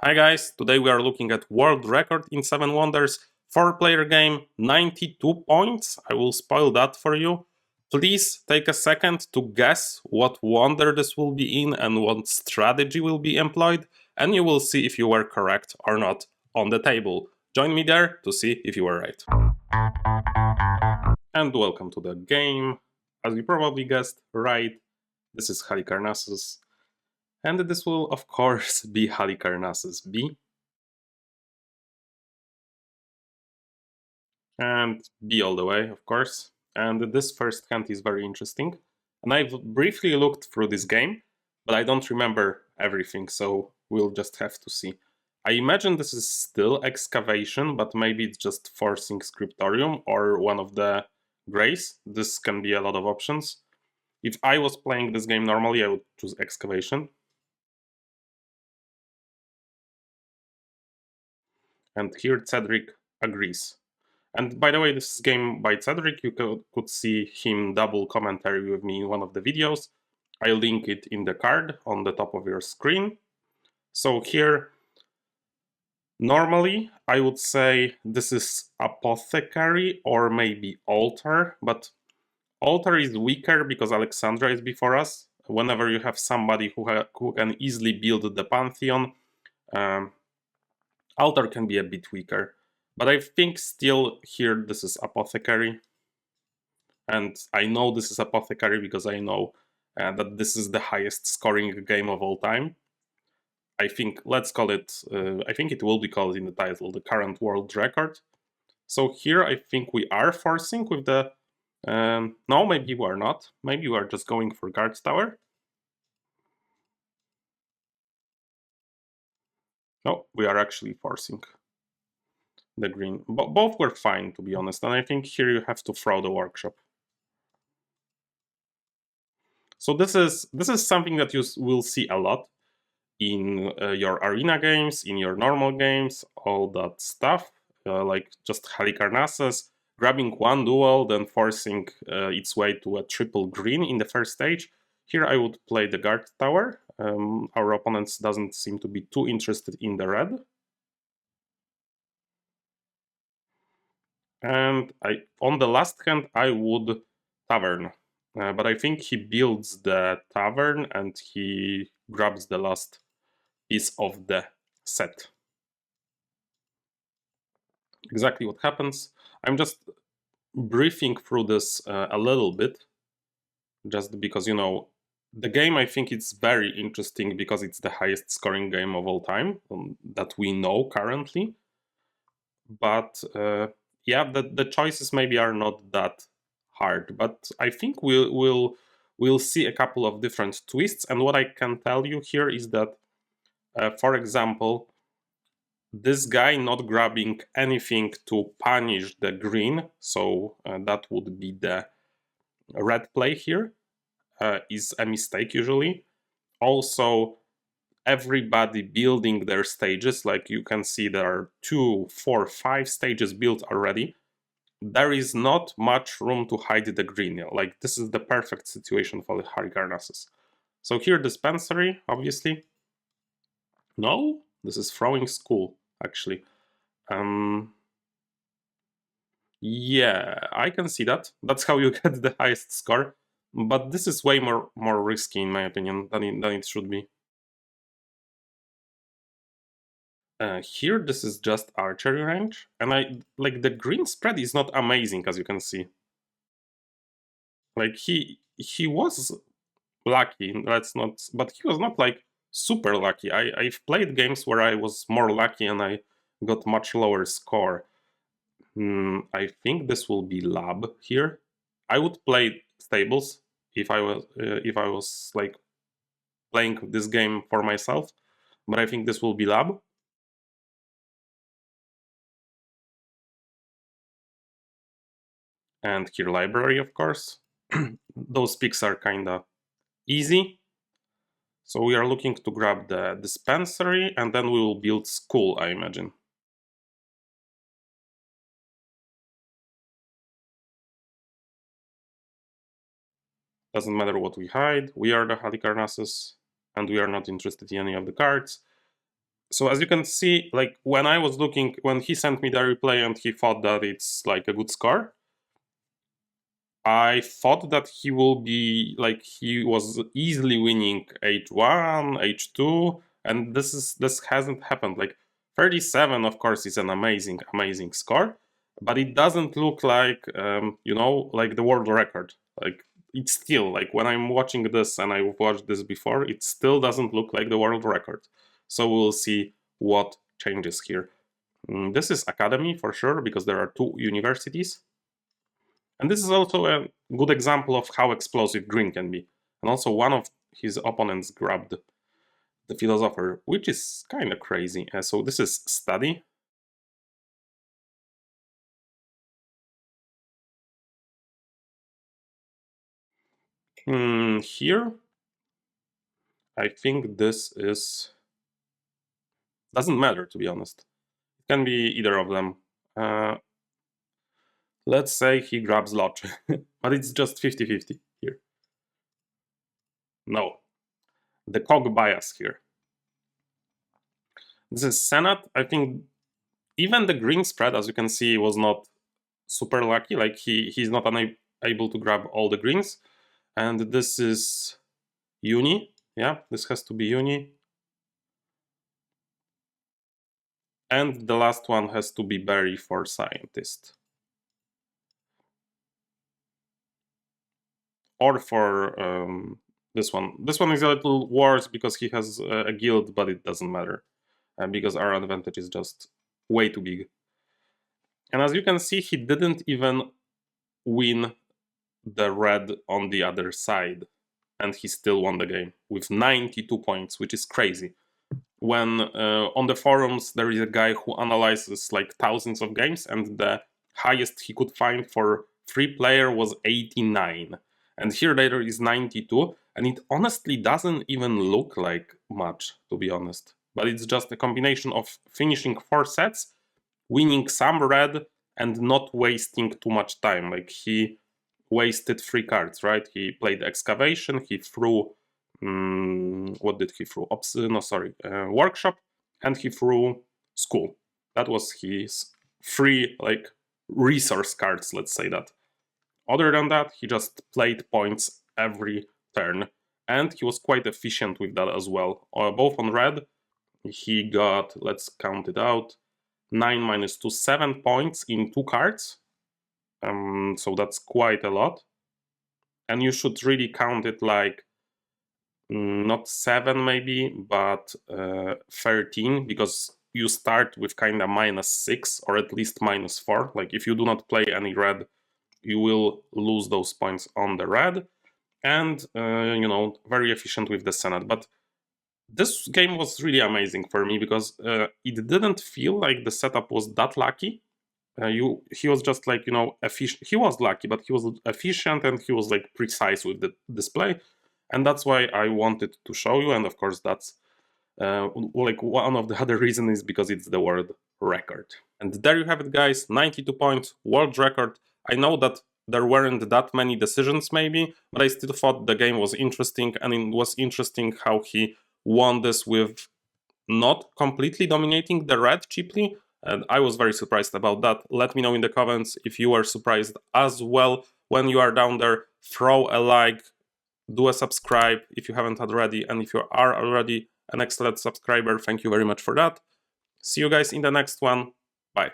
Hi guys, today we are looking at world record in 7 Wonders, 4-player game, 92 points. I will spoil that for you. Please take a second to guess what wonder this will be in and what strategy will be employed, and you will see if you were correct or not on the table. Join me there to see if you were right. And welcome to the game. As you probably guessed right, this is Halicarnassus. And this will, of course, be Halicarnassus B. And B all the way, of course. And this first hand is very interesting. And I've briefly looked through this game, but I don't remember everything, so we'll just have to see. I imagine this is still excavation, but maybe it's just forcing scriptorium or one of the grays. This can be a lot of options. If I was playing this game normally, I would choose excavation. And here Cedric agrees. And by the way, this is game by Cedric. You could see him double commentary with me in one of the videos. I'll link it in the card on the top of your screen. So here, normally I would say this is apothecary or maybe altar, but altar is weaker because Alexandra is before us. Whenever you have somebody who can easily build the Pantheon, altar can be a bit weaker. But I think still here this is apothecary. And I know this is apothecary because I know that this is the highest scoring game of all time. I think, let's call it, I think it will be called in the title, the current world record. So here I think we are forcing with the, no, maybe we are not. Maybe we are just going for guard tower. No, we are actually forcing the green. Both were fine, to be honest. And I think here you have to throw the workshop. So this is something that you will see a lot in your arena games, in your normal games, all that stuff, like just Halicarnassus, grabbing one duel, then forcing its way to a triple green in the first stage. Here I would play the guard tower. Our opponents doesn't seem to be too interested in the red. And on the last hand, I would tavern. But I think he builds the tavern and he grabs the last piece of the set. Exactly what happens. I'm just briefing through this a little bit, just because, you know, the game, I think it's very interesting because it's the highest scoring game of all time that we know currently. But yeah, the choices maybe are not that hard, but I think we'll see a couple of different twists. And what I can tell you here is that, for example, this guy not grabbing anything to punish the green, so that would be the red play here, is a mistake usually. Also, everybody building their stages, like you can see there are 2, 4, 5 stages built already. There is not much room to hide the green. Like, this is the perfect situation for the Halicarnassus. So here dispensary, obviously. No, this is throwing school, actually. Yeah, I can see that. That's how you get the highest score. But this is way more risky, in my opinion, than it should be. Here, this is just archery range, and the green spread is not amazing, as you can see. Like he was lucky. Let's not, but he was not like super lucky. I've played games where I was more lucky and I got much lower score. I think this will be lab here. I would play stables if I was like playing this game for myself, but I think this will be lab. And here library, of course. Those picks are kinda easy. So we are looking to grab the dispensary and then we will build school, I imagine. Doesn't matter what we hide, we are the Halicarnassus and we are not interested in any of the cards. So as you can see, like when I was looking, when he sent me the replay and he thought that it's like a good score, I thought that he will be like he was easily winning H1, H2, and this hasn't happened. Like 37, of course, is an amazing score, but it doesn't look like you know, like the world record. Like it's still like when I'm watching this and I've watched this before, it still doesn't look like the world record. So we'll see what changes here. This is academy for sure because there are two universities. And this is also a good example of how explosive green can be. And also one of his opponents grabbed the philosopher, which is kind of crazy. So this is study. Here, I think this is... doesn't matter, to be honest. It can be either of them. Let's say he grabs Lodge, but it's just 50-50 here. No, the cog bias here. This is Senate. I think even the green spread, as you can see, was not super lucky. Like he's not able to grab all the greens. And this is uni. Yeah, this has to be uni. And the last one has to be berry for scientist. Or for this one. This one is a little worse because he has a guild, but it doesn't matter. Because our advantage is just way too big. And as you can see, he didn't even win the red on the other side. And he still won the game with 92 points, which is crazy. When on the forums there is a guy who analyzes like thousands of games, and the highest he could find for 3-player was 89. And here there is 92, and it honestly doesn't even look like much, to be honest. But it's just a combination of finishing 4 sets, winning some red, and not wasting too much time. Like he wasted 3 cards, right? He played excavation, he threw what did he throw? Workshop, and he threw school. That was his 3 like resource cards, let's say that. Other than that, he just played points every turn, and he was quite efficient with that as well. Both on red, he got, let's count it out, 9 minus 2, 7 points in 2 cards. So that's quite a lot. And you should really count it like not 7 maybe, but 13, because you start with kind of -6 or at least -4. Like if you do not play any red, you will lose those points on the red. And, you know, very efficient with the Senate. But this game was really amazing for me because it didn't feel like the setup was that lucky. He was just like, you know, efficient. He was lucky, but he was efficient and he was like precise with the display. And that's why I wanted to show you. And of course, that's like one of the other reasons is because it's the world record. And there you have it, guys. 92 points, world record. I know that there weren't that many decisions maybe, but I still thought the game was interesting, and it was interesting how he won this with not completely dominating the red cheaply. And I was very surprised about that. Let me know in the comments if you were surprised as well. When you are down there, throw a like, do a subscribe if you haven't already, and if you are already an excellent subscriber, thank you very much for that. See you guys in the next one. Bye.